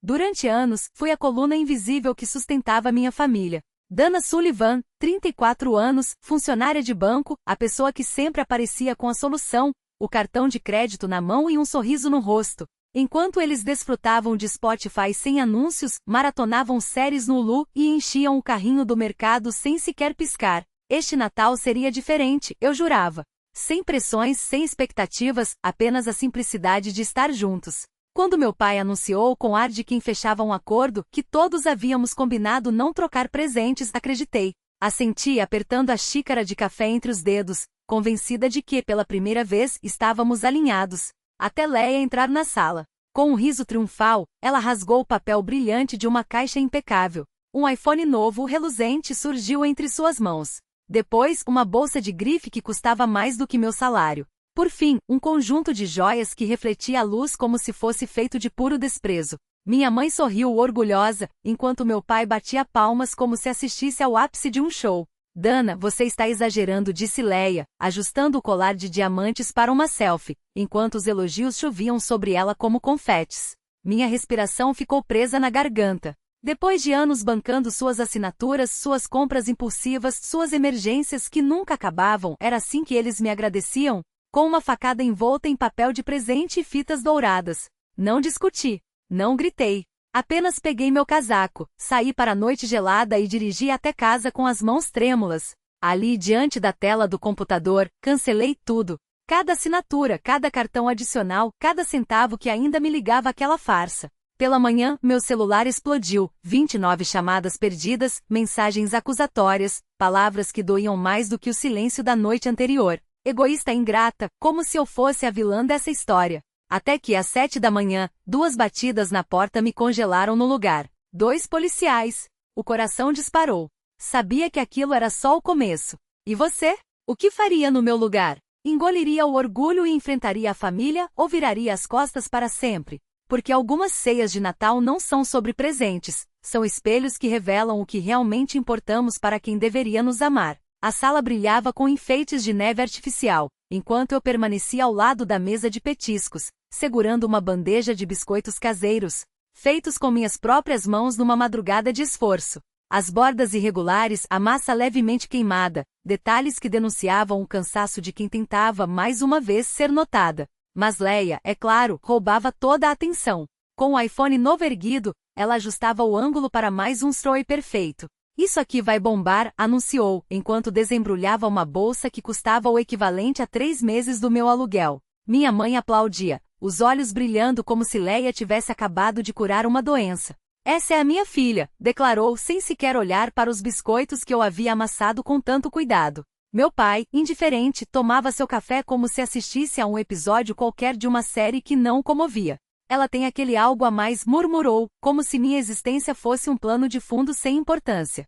Durante anos, fui a coluna invisível que sustentava minha família. Dana Sullivan, 34 anos, funcionária de banco, a pessoa que sempre aparecia com a solução, o cartão de crédito na mão e um sorriso no rosto. Enquanto eles desfrutavam de Spotify sem anúncios, maratonavam séries no Hulu e enchiam o carrinho do mercado sem sequer piscar. Este Natal seria diferente, eu jurava. Sem pressões, sem expectativas, apenas a simplicidade de estar juntos. Quando meu pai anunciou com ar de quem fechava um acordo que todos havíamos combinado não trocar presentes, acreditei. Assenti apertando a xícara de café entre os dedos, convencida de que, pela primeira vez, estávamos alinhados. Até Leia entrar na sala. Com um riso triunfal, ela rasgou o papel brilhante de uma caixa impecável. Um iPhone novo, reluzente, surgiu entre suas mãos. Depois, uma bolsa de grife que custava mais do que meu salário. Por fim, um conjunto de joias que refletia a luz como se fosse feito de puro desprezo. Minha mãe sorriu orgulhosa, enquanto meu pai batia palmas como se assistisse ao ápice de um show. Dana, você está exagerando, disse Leia, ajustando o colar de diamantes para uma selfie, enquanto os elogios choviam sobre ela como confetes. Minha respiração ficou presa na garganta. Depois de anos bancando suas assinaturas, suas compras impulsivas, suas emergências que nunca acabavam, era assim que eles me agradeciam? Com uma facada envolta em papel de presente e fitas douradas. Não discuti. Não gritei. Apenas peguei meu casaco, saí para a noite gelada e dirigi até casa com as mãos trêmulas. Ali, diante da tela do computador, cancelei tudo. Cada assinatura, cada cartão adicional, cada centavo que ainda me ligava àquela farsa. Pela manhã, meu celular explodiu, 29 chamadas perdidas, mensagens acusatórias, palavras que doíam mais do que o silêncio da noite anterior. Egoísta ingrata, como se eu fosse a vilã dessa história. Até que, às 7 da manhã, 2 batidas na porta me congelaram no lugar. 2 policiais. O coração disparou. Sabia que aquilo era só o começo. E você? O que faria no meu lugar? Engoliria o orgulho e enfrentaria a família ou viraria as costas para sempre? Porque algumas ceias de Natal não são sobre presentes, são espelhos que revelam o que realmente importamos para quem deveria nos amar. A sala brilhava com enfeites de neve artificial, enquanto eu permanecia ao lado da mesa de petiscos, segurando uma bandeja de biscoitos caseiros, feitos com minhas próprias mãos numa madrugada de esforço. As bordas irregulares, a massa levemente queimada, detalhes que denunciavam o cansaço de quem tentava mais uma vez ser notada. Mas Leia, é claro, roubava toda a atenção. Com o iPhone novo erguido, ela ajustava o ângulo para mais um story perfeito. Isso aqui vai bombar, anunciou, enquanto desembrulhava uma bolsa que custava o equivalente a 3 meses do meu aluguel. Minha mãe aplaudia, os olhos brilhando como se Leia tivesse acabado de curar uma doença. Essa é a minha filha, declarou sem sequer olhar para os biscoitos que eu havia amassado com tanto cuidado. Meu pai, indiferente, tomava seu café como se assistisse a um episódio qualquer de uma série que não o comovia. Ela tem aquele algo a mais, murmurou, como se minha existência fosse um plano de fundo sem importância.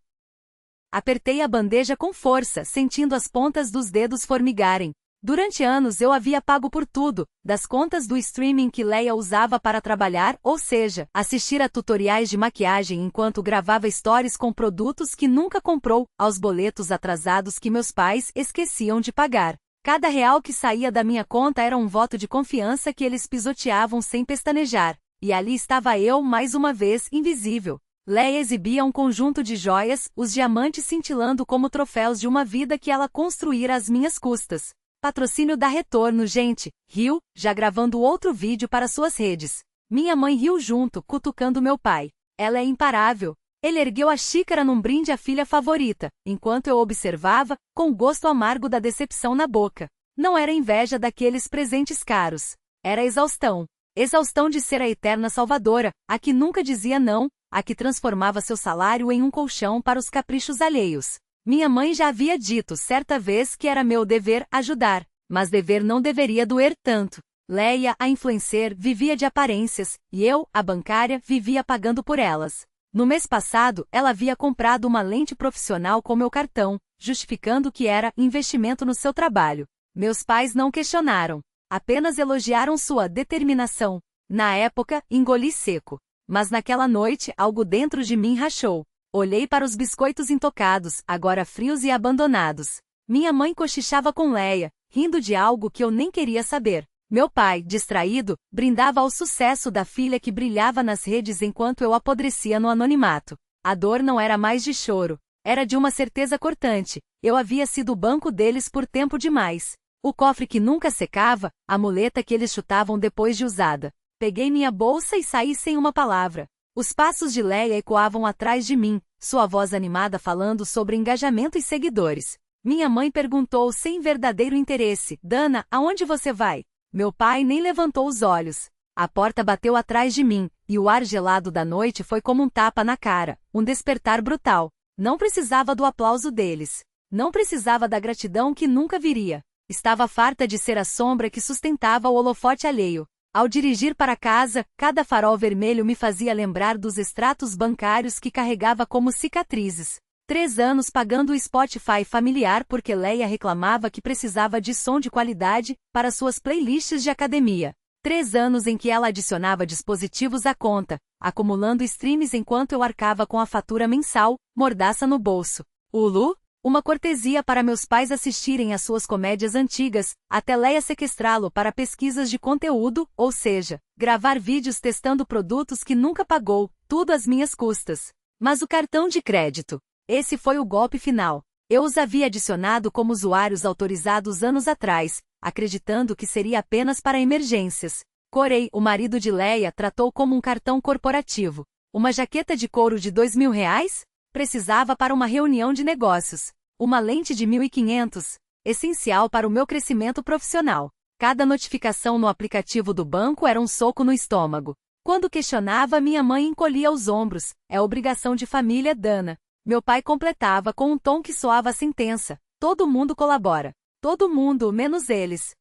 Apertei a bandeja com força, sentindo as pontas dos dedos formigarem. Durante anos eu havia pago por tudo, das contas do streaming que Leia usava para trabalhar, ou seja, assistir a tutoriais de maquiagem enquanto gravava stories com produtos que nunca comprou, aos boletos atrasados que meus pais esqueciam de pagar. Cada real que saía da minha conta era um voto de confiança que eles pisoteavam sem pestanejar. E ali estava eu, mais uma vez, invisível. Leia exibia um conjunto de joias, os diamantes cintilando como troféus de uma vida que ela construíra às minhas custas. Patrocínio dá retorno, gente, riu, já gravando outro vídeo para suas redes. Minha mãe riu junto, cutucando meu pai. Ela é imparável. Ele ergueu a xícara num brinde à filha favorita, enquanto eu observava, com o gosto amargo da decepção na boca. Não era inveja daqueles presentes caros. Era exaustão. Exaustão de ser a eterna salvadora, a que nunca dizia não, a que transformava seu salário em um colchão para os caprichos alheios. Minha mãe já havia dito certa vez que era meu dever ajudar, mas dever não deveria doer tanto. Leia, a influencer, vivia de aparências, e eu, a bancária, vivia pagando por elas. No mês passado, ela havia comprado uma lente profissional com meu cartão, justificando que era investimento no seu trabalho. Meus pais não questionaram, apenas elogiaram sua determinação. Na época, engoli seco. Mas naquela noite, algo dentro de mim rachou. Olhei para os biscoitos intocados, agora frios e abandonados. Minha mãe cochichava com Leia, rindo de algo que eu nem queria saber. Meu pai, distraído, brindava ao sucesso da filha que brilhava nas redes enquanto eu apodrecia no anonimato. A dor não era mais de choro. Era de uma certeza cortante. Eu havia sido o banco deles por tempo demais. O cofre que nunca secava, a muleta que eles chutavam depois de usada. Peguei minha bolsa e saí sem uma palavra. Os passos de Leia ecoavam atrás de mim, sua voz animada falando sobre engajamento e seguidores. Minha mãe perguntou sem verdadeiro interesse: Dana, aonde você vai? Meu pai nem levantou os olhos. A porta bateu atrás de mim, e o ar gelado da noite foi como um tapa na cara, um despertar brutal. Não precisava do aplauso deles. Não precisava da gratidão que nunca viria. Estava farta de ser a sombra que sustentava o holofote alheio. Ao dirigir para casa, cada farol vermelho me fazia lembrar dos extratos bancários que carregava como cicatrizes. 3 anos pagando o Spotify familiar porque Leia reclamava que precisava de som de qualidade para suas playlists de academia. 3 anos em que ela adicionava dispositivos à conta, acumulando streams enquanto eu arcava com a fatura mensal, mordaça no bolso. Hulu? Uma cortesia para meus pais assistirem às suas comédias antigas, até Leia sequestrá-lo para pesquisas de conteúdo, ou seja, gravar vídeos testando produtos que nunca pagou, tudo às minhas custas. Mas o cartão de crédito. Esse foi o golpe final. Eu os havia adicionado como usuários autorizados anos atrás, acreditando que seria apenas para emergências. Corey, o marido de Leia, tratou como um cartão corporativo. Uma jaqueta de couro de R$ 2.000? Precisava para uma reunião de negócios. Uma lente de 1.500, essencial para o meu crescimento profissional. Cada notificação no aplicativo do banco era um soco no estômago. Quando questionava, minha mãe encolhia os ombros. É obrigação de família, Dana. Meu pai completava com um tom que soava a sentença. Todo mundo colabora. Todo mundo, menos eles.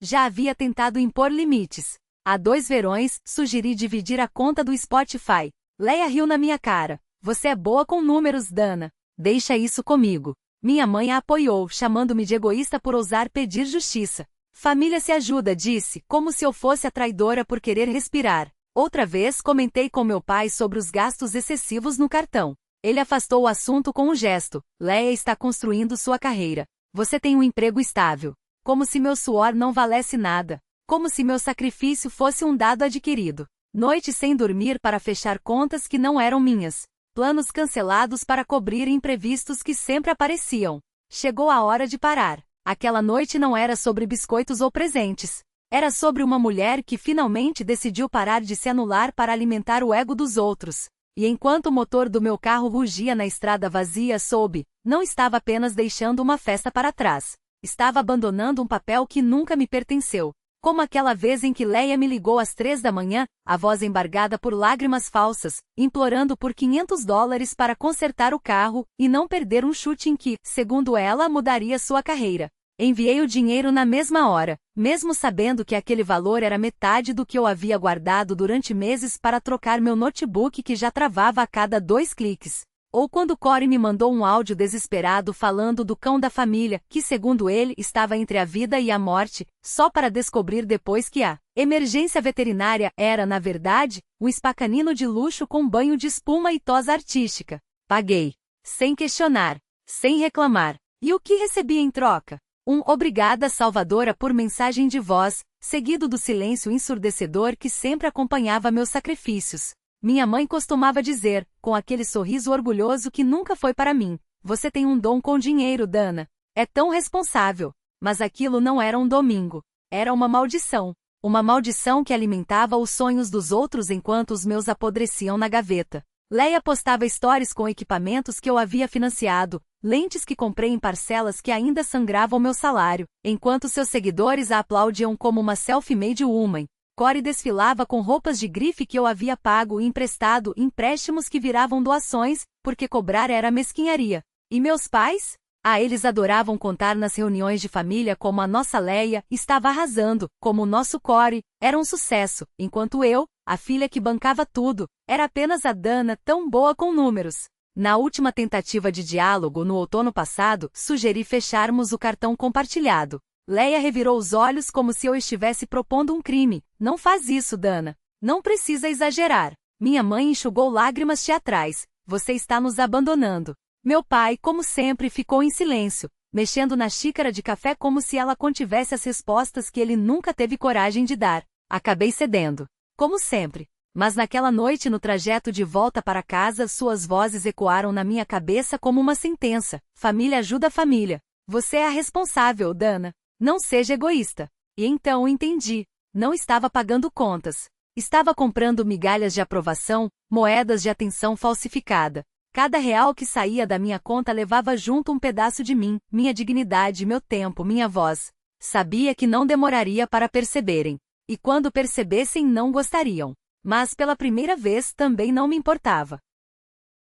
Já havia tentado impor limites. Há 2 verões, sugeri dividir a conta do Spotify. Leia riu na minha cara. Você é boa com números, Dana. Deixa isso comigo. Minha mãe a apoiou, chamando-me de egoísta por ousar pedir justiça. Família se ajuda, disse, como se eu fosse a traidora por querer respirar. Outra vez comentei com meu pai sobre os gastos excessivos no cartão. Ele afastou o assunto com um gesto. Leia está construindo sua carreira. Você tem um emprego estável. Como se meu suor não valesse nada. Como se meu sacrifício fosse um dado adquirido. Noites sem dormir para fechar contas que não eram minhas. Planos cancelados para cobrir imprevistos que sempre apareciam. Chegou a hora de parar. Aquela noite não era sobre biscoitos ou presentes. Era sobre uma mulher que finalmente decidiu parar de se anular para alimentar o ego dos outros. E enquanto o motor do meu carro rugia na estrada vazia, soube, não estava apenas deixando uma festa para trás. Estava abandonando um papel que nunca me pertenceu. Como aquela vez em que Leia me ligou às 3 da manhã, a voz embargada por lágrimas falsas, implorando por $500 para consertar o carro e não perder um chute em que, segundo ela, mudaria sua carreira. Enviei o dinheiro na mesma hora, mesmo sabendo que aquele valor era metade do que eu havia guardado durante meses para trocar meu notebook que já travava a cada 2 cliques. Ou quando Corey me mandou um áudio desesperado falando do cão da família, que segundo ele estava entre a vida e a morte, só para descobrir depois que a emergência veterinária era, na verdade, um spa canino de luxo com banho de espuma e tosa artística. Paguei. Sem questionar. Sem reclamar. E o que recebi em troca? Um obrigada Salvadora por mensagem de voz, seguido do silêncio ensurdecedor que sempre acompanhava meus sacrifícios. Minha mãe costumava dizer, com aquele sorriso orgulhoso que nunca foi para mim, você tem um dom com dinheiro, Dana. É tão responsável. Mas aquilo não era um domingo. Era uma maldição. Uma maldição que alimentava os sonhos dos outros enquanto os meus apodreciam na gaveta. Leia postava stories com equipamentos que eu havia financiado, lentes que comprei em parcelas que ainda sangravam meu salário, enquanto seus seguidores a aplaudiam como uma self-made woman. Corey desfilava com roupas de grife que eu havia pago e emprestado, empréstimos que viravam doações, porque cobrar era mesquinharia. E meus pais? Ah, eles adoravam contar nas reuniões de família como a nossa Leia estava arrasando, como o nosso Corey era um sucesso, enquanto eu, a filha que bancava tudo, era apenas a Dana tão boa com números. Na última tentativa de diálogo no outono passado, sugeri fecharmos o cartão compartilhado. Leia revirou os olhos como se eu estivesse propondo um crime. Não faz isso, Dana. Não precisa exagerar. Minha mãe enxugou lágrimas teatrais. Você está nos abandonando. Meu pai, como sempre, ficou em silêncio. mexendo na xícara de café como se ela contivesse as respostas que ele nunca teve coragem de dar. Acabei cedendo. Como sempre. Mas naquela noite no trajeto de volta para casa suas vozes ecoaram na minha cabeça como uma sentença. Família ajuda a família. Você é a responsável, Dana. Não seja egoísta. E então entendi. Não estava pagando contas. Estava comprando migalhas de aprovação, moedas de atenção falsificada. Cada real que saía da minha conta levava junto um pedaço de mim, minha dignidade, meu tempo, minha voz. Sabia que não demoraria para perceberem. E quando percebessem não gostariam. Mas pela primeira vez também não me importava.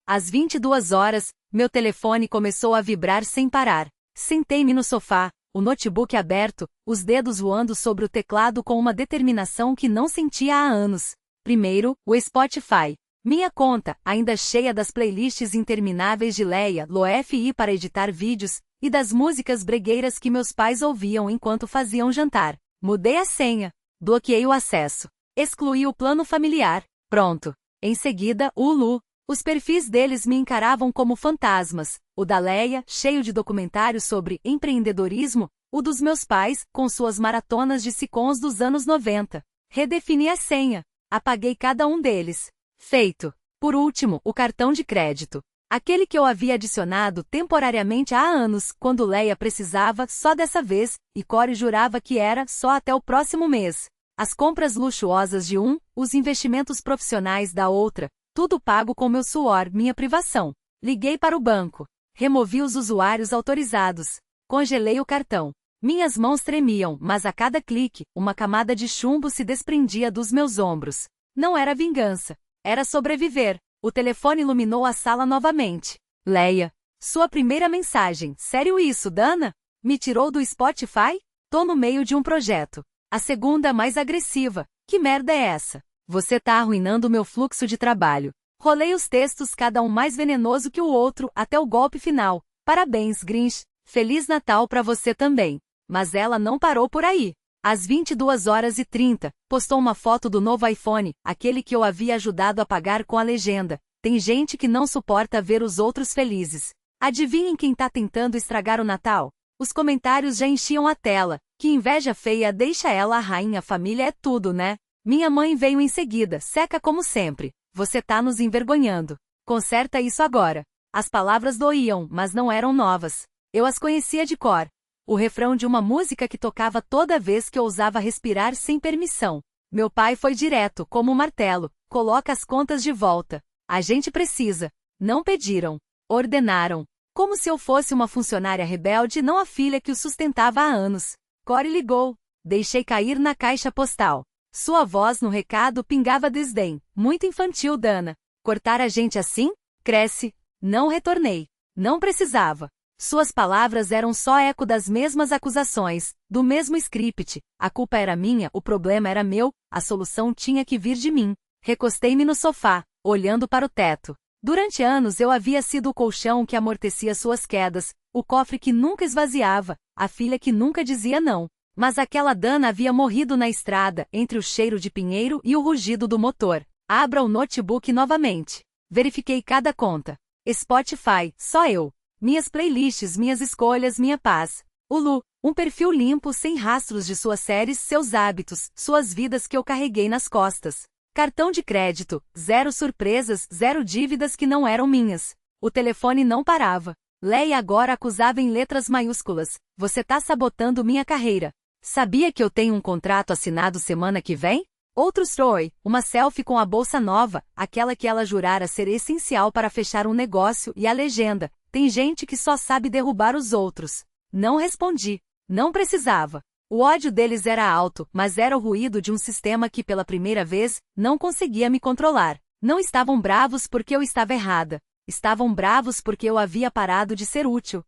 Às 22 horas, meu telefone começou a vibrar sem parar. Sentei-me no sofá, o notebook aberto, os dedos voando sobre o teclado com uma determinação que não sentia há anos. Primeiro, o Spotify. Minha conta, ainda cheia das playlists intermináveis de Leia, Lo-Fi para editar vídeos, e das músicas bregueiras que meus pais ouviam enquanto faziam jantar. Mudei a senha. Bloqueei o acesso. Excluí o plano familiar. Pronto. Em seguida, o Hulu. Os perfis deles me encaravam como fantasmas. O da Leia, cheio de documentários sobre empreendedorismo, o dos meus pais, com suas maratonas de sitcoms dos anos 90. Redefini a senha. Apaguei cada um deles. Feito. Por último, o cartão de crédito. Aquele que eu havia adicionado temporariamente há anos, quando Leia precisava, só dessa vez, e Corey jurava que era só até o próximo mês. As compras luxuosas de um, os investimentos profissionais da outra, tudo pago com meu suor, minha privação. Liguei para o banco. Removi os usuários autorizados. Congelei o cartão. Minhas mãos tremiam, mas a cada clique, uma camada de chumbo se desprendia dos meus ombros. Não era vingança. Era sobreviver. O telefone iluminou a sala novamente. Leia. Sua primeira mensagem. Sério isso, Dana? Me tirou do Spotify? Tô no meio de um projeto. A segunda mais agressiva. Que merda é essa? Você tá arruinando meu fluxo de trabalho. Rolei os textos cada um mais venenoso que o outro, até o golpe final. Parabéns, Grinch. Feliz Natal pra você também. Mas ela não parou por aí. Às 22h30, postou uma foto do novo iPhone, aquele que eu havia ajudado a pagar com a legenda. Tem gente que não suporta ver os outros felizes. Adivinhem quem tá tentando estragar o Natal? Os comentários já enchiam a tela. Que inveja feia, deixa ela a rainha, família é tudo, né? Minha mãe veio em seguida, seca como sempre. Você tá nos envergonhando. Conserta isso agora. As palavras doíam, mas não eram novas. Eu as conhecia de cor. O refrão de uma música que tocava toda vez que eu ousava respirar sem permissão. Meu pai foi direto, como um martelo. Coloca as contas de volta. A gente precisa. Não pediram. Ordenaram. Como se eu fosse uma funcionária rebelde e não a filha que o sustentava há anos. Corey ligou. Deixei cair na caixa postal. Sua voz no recado pingava desdém. Muito infantil, Dana. Cortar a gente assim? Cresce. Não retornei. Não precisava. Suas palavras eram só eco das mesmas acusações, do mesmo script. A culpa era minha, o problema era meu, a solução tinha que vir de mim. Recostei-me no sofá, olhando para o teto. Durante anos eu havia sido o colchão que amortecia suas quedas, o cofre que nunca esvaziava, a filha que nunca dizia não. Mas aquela Dana havia morrido na estrada, entre o cheiro de pinheiro e o rugido do motor. Abra o notebook novamente. Verifiquei cada conta. Spotify, só eu. Minhas playlists, minhas escolhas, minha paz. Hulu, um perfil limpo sem rastros de suas séries, seus hábitos, suas vidas que eu carreguei nas costas. Cartão de crédito, 0 surpresas, 0 dívidas que não eram minhas. O telefone não parava. Leia agora acusava em letras maiúsculas. Você tá sabotando minha carreira. Sabia que eu tenho um contrato assinado semana que vem? Outro story, uma selfie com a bolsa nova, aquela que ela jurara ser essencial para fechar um negócio, e a legenda. Tem gente que só sabe derrubar os outros. Não respondi. Não precisava. O ódio deles era alto, mas era o ruído de um sistema que pela primeira vez, não conseguia me controlar. Não estavam bravos porque eu estava errada. Estavam bravos porque eu havia parado de ser útil.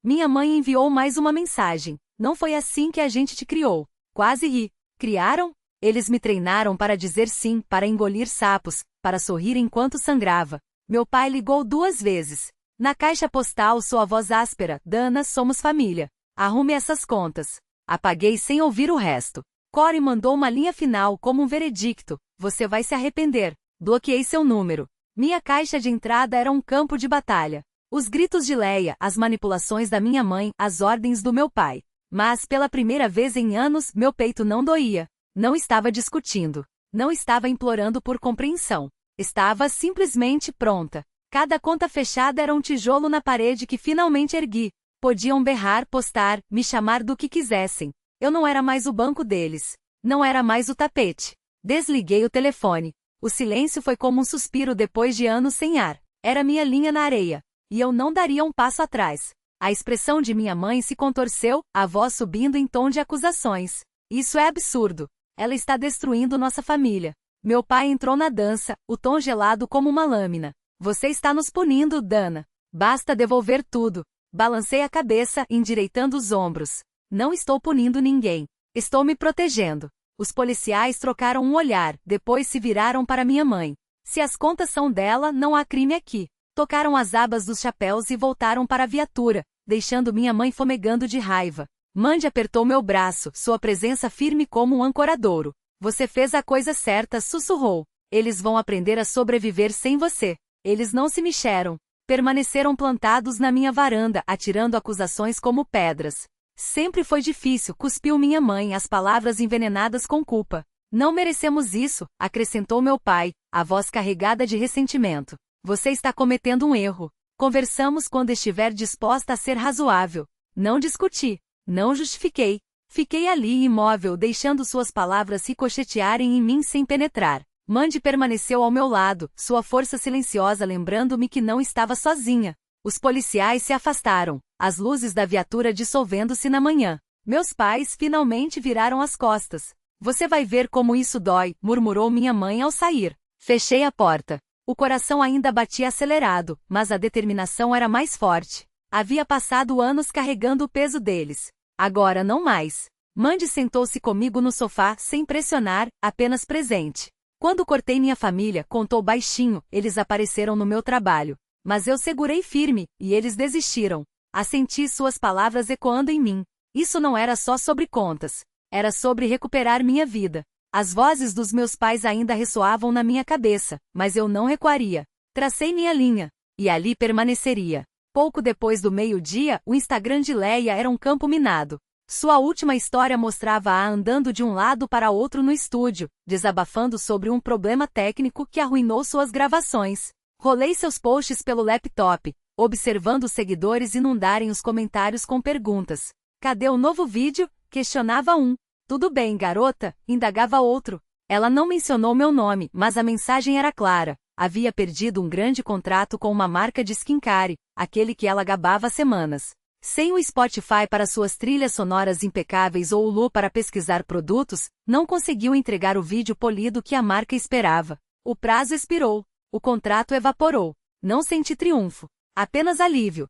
Minha mãe enviou mais uma mensagem. Não foi assim que a gente te criou. Quase ri. Criaram? Eles me treinaram para dizer sim, para engolir sapos, para sorrir enquanto sangrava. Meu pai ligou 2 vezes. Na caixa postal sua voz áspera, Dana, somos família. Arrume essas contas. Apaguei sem ouvir o resto. Corey mandou uma linha final como um veredicto. Você vai se arrepender. Bloqueei seu número. Minha caixa de entrada era um campo de batalha. Os gritos de Leia, as manipulações da minha mãe, as ordens do meu pai. Mas, pela primeira vez em anos, meu peito não doía. Não estava discutindo. Não estava implorando por compreensão. Estava simplesmente pronta. Cada conta fechada era um tijolo na parede que finalmente ergui. Podiam berrar, postar, me chamar do que quisessem. Eu não era mais o banco deles. Não era mais o tapete. Desliguei o telefone. O silêncio foi como um suspiro depois de anos sem ar. Era minha linha na areia. E eu não daria um passo atrás. A expressão de minha mãe se contorceu, a voz subindo em tom de acusações. Isso é absurdo. Ela está destruindo nossa família. Meu pai entrou na dança, o tom gelado como uma lâmina. Você está nos punindo, Dana. Basta devolver tudo. Balancei a cabeça, endireitando os ombros. Não estou punindo ninguém. Estou me protegendo. Os policiais trocaram um olhar, depois se viraram para minha mãe. Se as contas são dela, não há crime aqui. Tocaram as abas dos chapéus e voltaram para a viatura, deixando minha mãe fomegando de raiva. Mandy apertou meu braço, sua presença firme como um ancoradouro. Você fez a coisa certa, sussurrou. Eles vão aprender a sobreviver sem você. Eles não se mexeram. Permaneceram plantados na minha varanda, atirando acusações como pedras. Sempre foi difícil, cuspiu minha mãe, as palavras envenenadas com culpa. Não merecemos isso, acrescentou meu pai, a voz carregada de ressentimento. Você está cometendo um erro. Conversamos quando estiver disposta a ser razoável. Não discuti. Não justifiquei. Fiquei ali imóvel, deixando suas palavras ricochetearem em mim sem penetrar. Mandy permaneceu ao meu lado, sua força silenciosa lembrando-me que não estava sozinha. Os policiais se afastaram, as luzes da viatura dissolvendo-se na manhã. Meus pais finalmente viraram as costas. Você vai ver como isso dói, murmurou minha mãe ao sair. Fechei a porta. O coração ainda batia acelerado, mas a determinação era mais forte. Havia passado anos carregando o peso deles. Agora não mais. Mandy sentou-se comigo no sofá, sem pressionar, apenas presente. Quando cortei minha família, contou baixinho, eles apareceram no meu trabalho. Mas eu segurei firme, e eles desistiram. Assenti suas palavras ecoando em mim. Isso não era só sobre contas. Era sobre recuperar minha vida. As vozes dos meus pais ainda ressoavam na minha cabeça, mas eu não recuaria. Tracei minha linha. E ali permaneceria. Pouco depois do meio-dia, o Instagram de Leia era um campo minado. Sua última história mostrava-a andando de um lado para outro no estúdio, desabafando sobre um problema técnico que arruinou suas gravações. Rolei seus posts pelo laptop, observando os seguidores inundarem os comentários com perguntas. Cadê o novo vídeo? Questionava um. Tudo bem, garota? Indagava outro. Ela não mencionou meu nome, mas a mensagem era clara. Havia perdido um grande contrato com uma marca de skincare, aquele que ela gabava há semanas. Sem o Spotify para suas trilhas sonoras impecáveis ou o Lu para pesquisar produtos, não conseguiu entregar o vídeo polido que a marca esperava. O prazo expirou. O contrato evaporou. Não senti triunfo. Apenas alívio.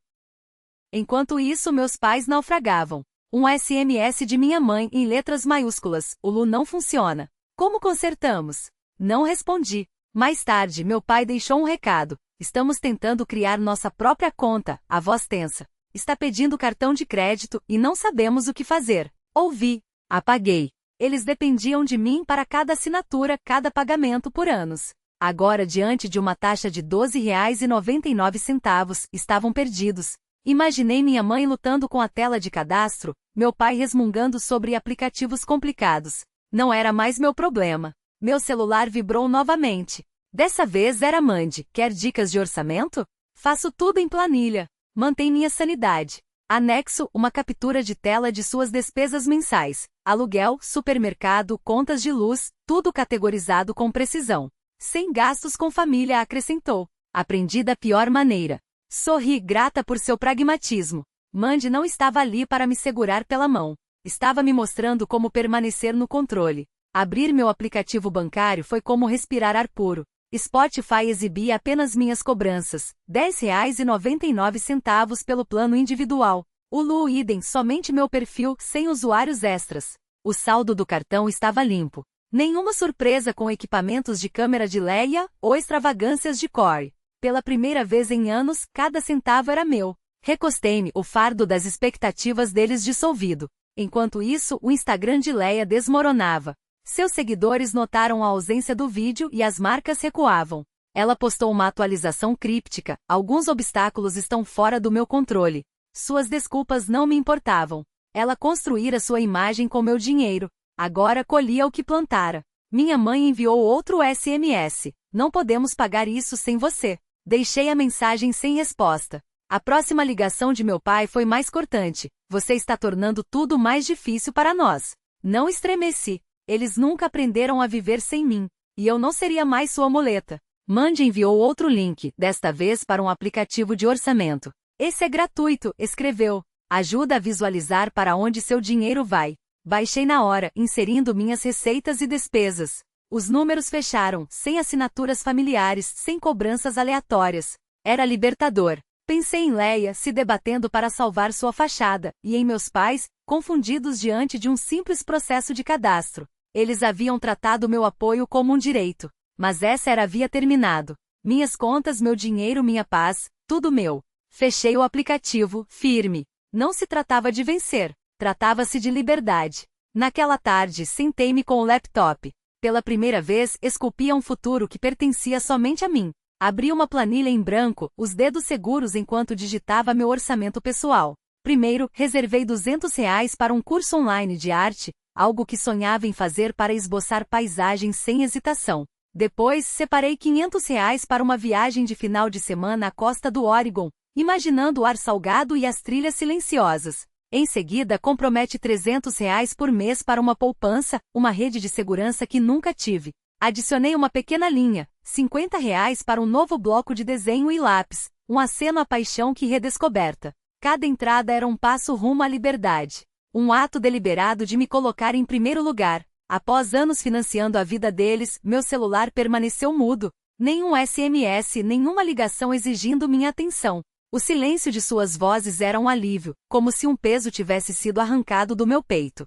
Enquanto isso, meus pais naufragavam. Um SMS de minha mãe em letras maiúsculas. O Lu não funciona. Como consertamos? Não respondi. Mais tarde, meu pai deixou um recado. Estamos tentando criar nossa própria conta, a voz tensa. Está pedindo cartão de crédito e não sabemos o que fazer. Ouvi. Apaguei. Eles dependiam de mim para cada assinatura, cada pagamento por anos. Agora, diante de uma taxa de R$ 12,99, estavam perdidos. Imaginei minha mãe lutando com a tela de cadastro, meu pai resmungando sobre aplicativos complicados. Não era mais meu problema. Meu celular vibrou novamente. Dessa vez era Mandy. Quer dicas de orçamento? Faço tudo em planilha. Mantém minha sanidade. Anexo, uma captura de tela de suas despesas mensais. Aluguel, supermercado, contas de luz, tudo categorizado com precisão. Sem gastos com família, acrescentou. Aprendi da pior maneira. Sorri, grata por seu pragmatismo. Mandy não estava ali para me segurar pela mão. Estava me mostrando como permanecer no controle. Abrir meu aplicativo bancário foi como respirar ar puro. Spotify exibia apenas minhas cobranças, R$ 10,99 pelo plano individual. O Lu idem, somente meu perfil, sem usuários extras. O saldo do cartão estava limpo. Nenhuma surpresa com equipamentos de câmera de Leia ou extravagâncias de Corey. Pela primeira vez em anos, cada centavo era meu. Recostei-me, o fardo das expectativas deles dissolvido. Enquanto isso, o Instagram de Leia desmoronava. Seus seguidores notaram a ausência do vídeo e as marcas recuavam. Ela postou uma atualização críptica: alguns obstáculos estão fora do meu controle. Suas desculpas não me importavam. Ela construíra sua imagem com meu dinheiro. Agora colhia o que plantara. Minha mãe enviou outro SMS. Não podemos pagar isso sem você. Deixei a mensagem sem resposta. A próxima ligação de meu pai foi mais cortante. Você está tornando tudo mais difícil para nós. Não estremeci. Eles nunca aprenderam a viver sem mim. E eu não seria mais sua muleta. Mandy enviou outro link, desta vez para um aplicativo de orçamento. Esse é gratuito, escreveu. Ajuda a visualizar para onde seu dinheiro vai. Baixei na hora, inserindo minhas receitas e despesas. Os números fecharam, sem assinaturas familiares, sem cobranças aleatórias. Era libertador. Pensei em Leia se debatendo para salvar sua fachada, e em meus pais, confundidos diante de um simples processo de cadastro. Eles haviam tratado meu apoio como um direito. Mas essa era a via terminado. Minhas contas, meu dinheiro, minha paz, tudo meu. Fechei o aplicativo, firme. Não se tratava de vencer. Tratava-se de liberdade. Naquela tarde, sentei-me com o laptop. Pela primeira vez, esculpia um futuro que pertencia somente a mim. Abri uma planilha em branco, os dedos seguros enquanto digitava meu orçamento pessoal. Primeiro, reservei R$ 200 para um curso online de arte, algo que sonhava em fazer para esboçar paisagens sem hesitação. Depois, separei R$ 500 para uma viagem de final de semana à costa do Oregon, imaginando o ar salgado e as trilhas silenciosas. Em seguida, compromete R$ 300 por mês para uma poupança, uma rede de segurança que nunca tive. Adicionei uma pequena linha, R$ 50 para um novo bloco de desenho e lápis, um aceno à paixão que redescoberta. Cada entrada era um passo rumo à liberdade. Um ato deliberado de me colocar em primeiro lugar. Após anos financiando a vida deles, meu celular permaneceu mudo. Nenhum SMS, nenhuma ligação exigindo minha atenção. O silêncio de suas vozes era um alívio, como se um peso tivesse sido arrancado do meu peito.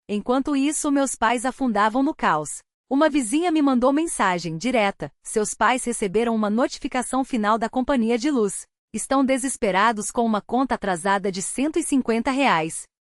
Enquanto isso, meus pais afundavam no caos. Uma vizinha me mandou mensagem direta: seus pais receberam uma notificação final da companhia de luz. Estão desesperados com uma conta atrasada de R$ 150.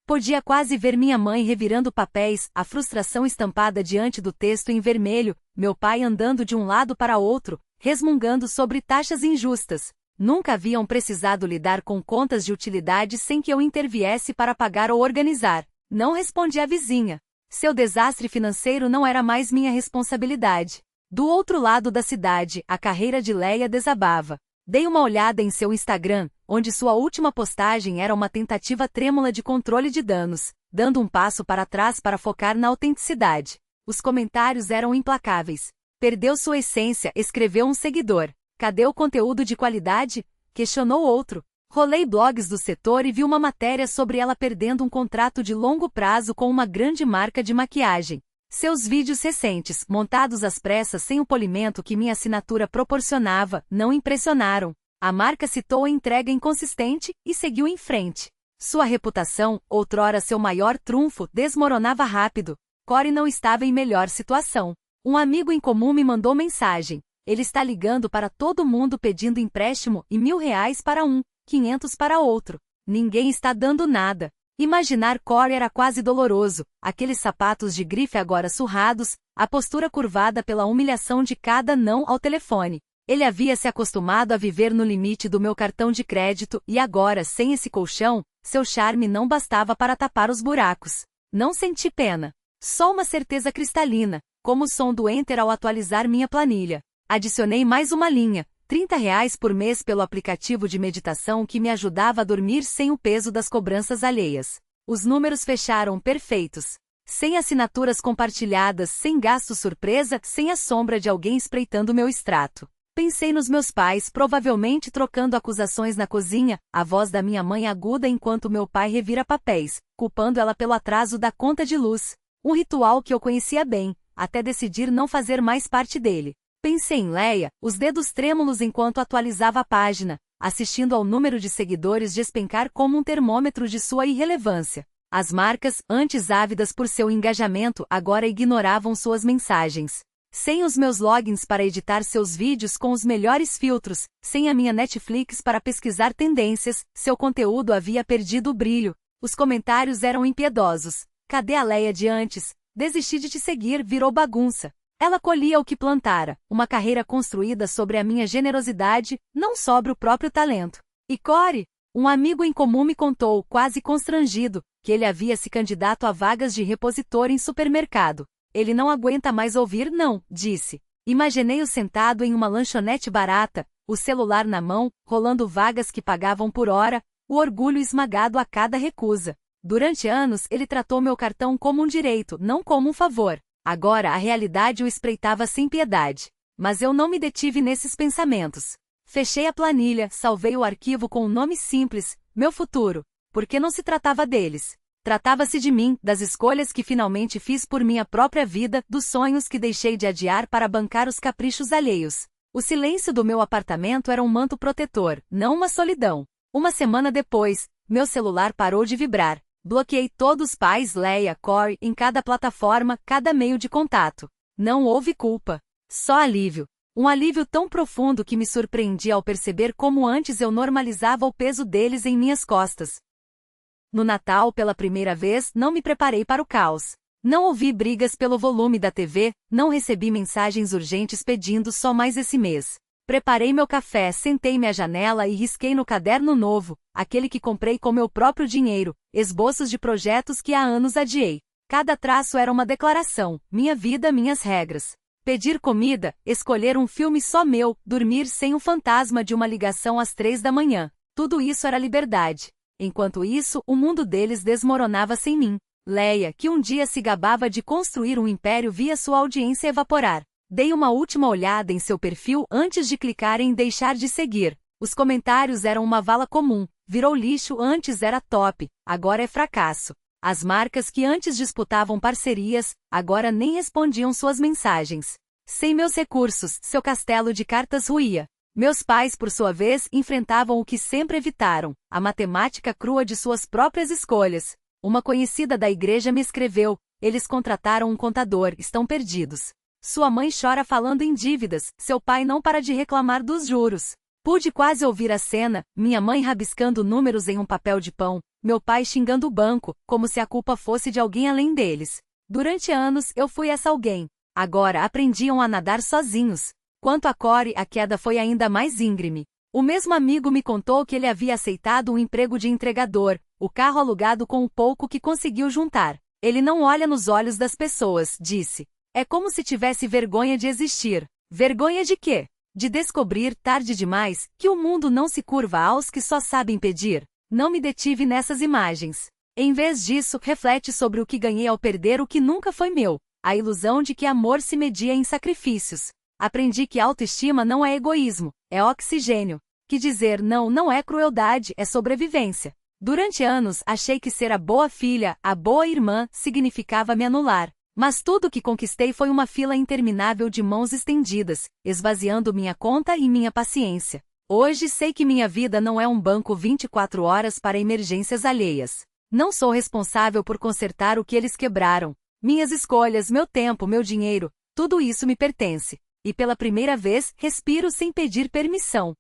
Podia quase ver minha mãe revirando papéis, a frustração estampada diante do texto em vermelho, meu pai andando de um lado para outro, resmungando sobre taxas injustas. Nunca haviam precisado lidar com contas de utilidade sem que eu interviesse para pagar ou organizar. Não respondi à vizinha. Seu desastre financeiro não era mais minha responsabilidade. Do outro lado da cidade, a carreira de Leia desabava. Dei uma olhada em seu Instagram, onde sua última postagem era uma tentativa trêmula de controle de danos, dando um passo para trás para focar na autenticidade. Os comentários eram implacáveis. Perdeu sua essência, escreveu um seguidor. Cadê o conteúdo de qualidade? Questionou outro. Rolei blogs do setor e vi uma matéria sobre ela perdendo um contrato de longo prazo com uma grande marca de maquiagem. Seus vídeos recentes, montados às pressas sem o polimento que minha assinatura proporcionava, não impressionaram. A marca citou a entrega inconsistente e seguiu em frente. Sua reputação, outrora seu maior trunfo, desmoronava rápido. Corey não estava em melhor situação. Um amigo em comum me mandou mensagem. Ele está ligando para todo mundo pedindo empréstimo e R$ 1.000 para um, 500 para outro. Ninguém está dando nada. Imaginar Corey era quase doloroso, aqueles sapatos de grife agora surrados, a postura curvada pela humilhação de cada não ao telefone. Ele havia se acostumado a viver no limite do meu cartão de crédito e agora, sem esse colchão, seu charme não bastava para tapar os buracos. Não senti pena. Só uma certeza cristalina, como o som do Enter ao atualizar minha planilha. Adicionei mais uma linha, R$ 30 por mês pelo aplicativo de meditação que me ajudava a dormir sem o peso das cobranças alheias. Os números fecharam perfeitos. Sem assinaturas compartilhadas, sem gasto surpresa, sem a sombra de alguém espreitando meu extrato. Pensei nos meus pais, provavelmente trocando acusações na cozinha, a voz da minha mãe aguda enquanto meu pai revira papéis, culpando ela pelo atraso da conta de luz. Um ritual que eu conhecia bem, até decidir não fazer mais parte dele. Pensei em Leia, os dedos trêmulos enquanto atualizava a página, assistindo ao número de seguidores despencar como um termômetro de sua irrelevância. As marcas, antes ávidas por seu engajamento, agora ignoravam suas mensagens. Sem os meus logins para editar seus vídeos com os melhores filtros, sem a minha Netflix para pesquisar tendências, seu conteúdo havia perdido o brilho. Os comentários eram impiedosos. Cadê a Leia de antes? Desisti de te seguir, virou bagunça. Ela colhia o que plantara, uma carreira construída sobre a minha generosidade, não sobre o próprio talento. E Corey, um amigo em comum me contou, quase constrangido, que ele havia se candidato a vagas de repositor em supermercado. Ele não aguenta mais ouvir não, disse. Imaginei-o sentado em uma lanchonete barata, o celular na mão, rolando vagas que pagavam por hora, o orgulho esmagado a cada recusa. Durante anos ele tratou meu cartão como um direito, não como um favor. Agora a realidade o espreitava sem piedade. Mas eu não me detive nesses pensamentos. Fechei a planilha, salvei o arquivo com um nome simples, Meu Futuro, porque não se tratava deles. Tratava-se de mim, das escolhas que finalmente fiz por minha própria vida, dos sonhos que deixei de adiar para bancar os caprichos alheios. O silêncio do meu apartamento era um manto protetor, não uma solidão. Uma semana depois, meu celular parou de vibrar. Bloqueei todos os pais, Leia, Corey, em cada plataforma, cada meio de contato. Não houve culpa. Só alívio. Um alívio tão profundo que me surpreendi ao perceber como antes eu normalizava o peso deles em minhas costas. No Natal, pela primeira vez, não me preparei para o caos. Não ouvi brigas pelo volume da TV, não recebi mensagens urgentes pedindo só mais esse mês. Preparei meu café, sentei-me à janela e risquei no caderno novo, aquele que comprei com meu próprio dinheiro, esboços de projetos que há anos adiei. Cada traço era uma declaração, minha vida, minhas regras. Pedir comida, escolher um filme só meu, dormir sem o fantasma de uma ligação às 3 da manhã. Tudo isso era liberdade. Enquanto isso, o mundo deles desmoronava sem mim. Leia, que um dia se gabava de construir um império, via sua audiência evaporar. Dei uma última olhada em seu perfil antes de clicar em deixar de seguir. Os comentários eram uma vala comum. Virou lixo, antes era top, agora é fracasso. As marcas que antes disputavam parcerias, agora nem respondiam suas mensagens. Sem meus recursos, seu castelo de cartas ruía. Meus pais, por sua vez, enfrentavam o que sempre evitaram, a matemática crua de suas próprias escolhas. Uma conhecida da igreja me escreveu, eles contrataram um contador, estão perdidos. Sua mãe chora falando em dívidas, seu pai não para de reclamar dos juros. Pude quase ouvir a cena, minha mãe rabiscando números em um papel de pão, meu pai xingando o banco, como se a culpa fosse de alguém além deles. Durante anos, eu fui essa alguém. Agora aprendiam a nadar sozinhos. Quanto a Corey, a queda foi ainda mais íngreme. O mesmo amigo me contou que ele havia aceitado um emprego de entregador, o carro alugado com o pouco que conseguiu juntar. Ele não olha nos olhos das pessoas, disse. É como se tivesse vergonha de existir. Vergonha de quê? De descobrir, tarde demais, que o mundo não se curva aos que só sabem pedir. Não me detive nessas imagens. Em vez disso, reflete sobre o que ganhei ao perder o que nunca foi meu. A ilusão de que amor se media em sacrifícios. Aprendi que autoestima não é egoísmo, é oxigênio. Que dizer não não é crueldade, é sobrevivência. Durante anos, achei que ser a boa filha, a boa irmã, significava me anular. Mas tudo o que conquistei foi uma fila interminável de mãos estendidas, esvaziando minha conta e minha paciência. Hoje sei que minha vida não é um banco 24 horas para emergências alheias. Não sou responsável por consertar o que eles quebraram. Minhas escolhas, meu tempo, meu dinheiro, tudo isso me pertence. E pela primeira vez, respiro sem pedir permissão.